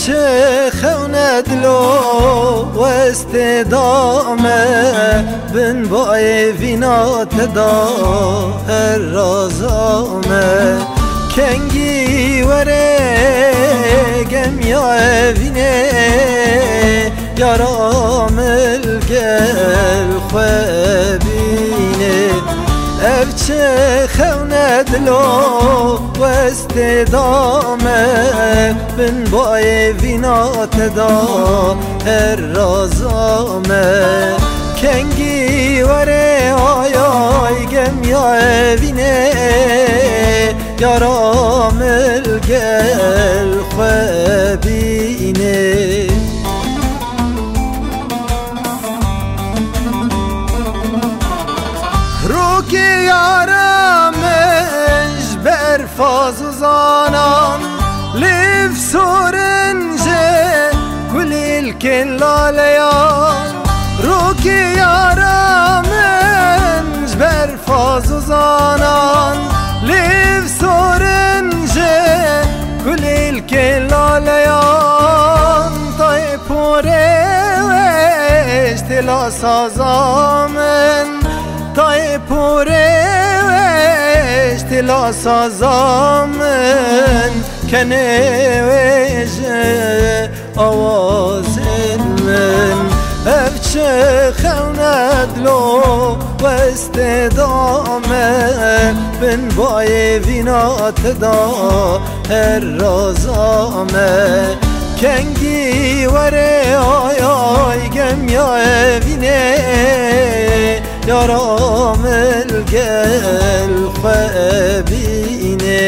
چه خوندلو و استدامه بن بای وینات دا هر رازامه کنگی وره گمیا وینه یارام الگل خوابینه اف چه خوندلو و استدامه بن بای وینات دا هر رازامه کنگی وره آیای گمیا وینه یارام الگل خوابینه روکی یارمش برفاز و زانان لیف سورنجه گلیل کلالیان روکی یارمش برفاز و زانان لیف سورنجه گلیل کلالیان تای پورش تلا سازامن تای پورش تلا سازامن کنه ویجه آوازن من اف چه خوندلو و استدامه بن بای وینات دا هر رازامه کنگی وره آیای گمیا وینه یارام الگل خوابینه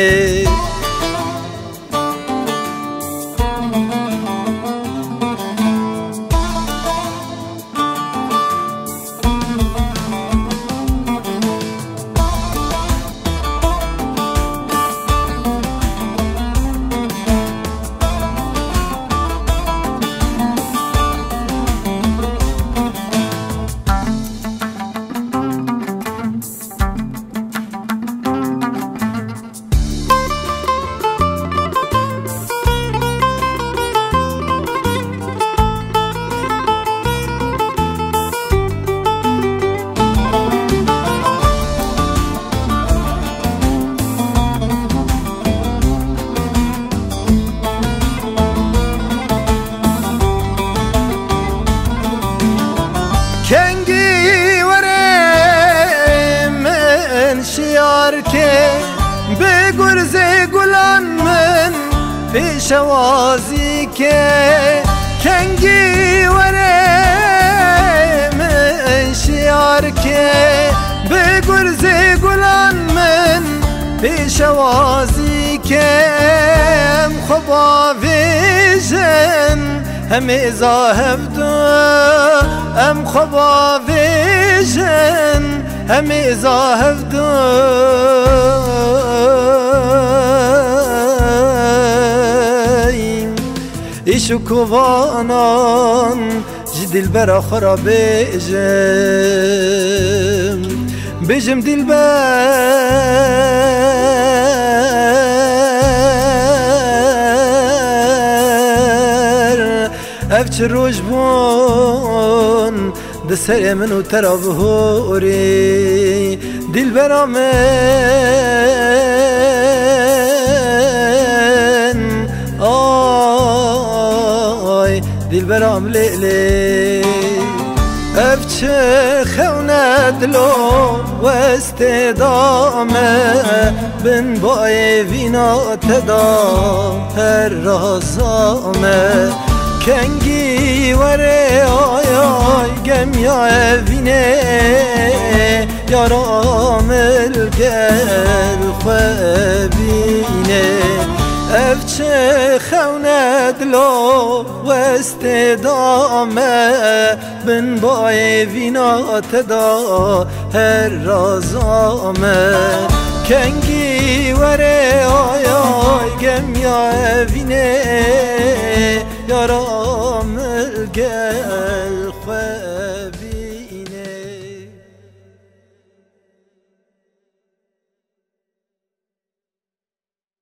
کنگی وره من شیار که به گرز گلان من پیشوازی که کنگی وره من شیار که به گرز گلان من پیشوازی که خوبا ویژن همه زاهب دو ام خوبا ویژن همه زاهب دو ایشو کوانان جدیل برا خورا بیجم بیجم دیل افچ روش بون دسر منو ترا بهوری دل برامن آی دل برام لیلی افچ خوندلو و استدامه بن بای وینات دا هر رازامه کنگی وره آیای گمیا وینه یارام الگل خوابینه اف چه خوندلو و استدامه بن بای وینات دا هر رازامه کنگی وره آیای گمیا وینه یارام الگل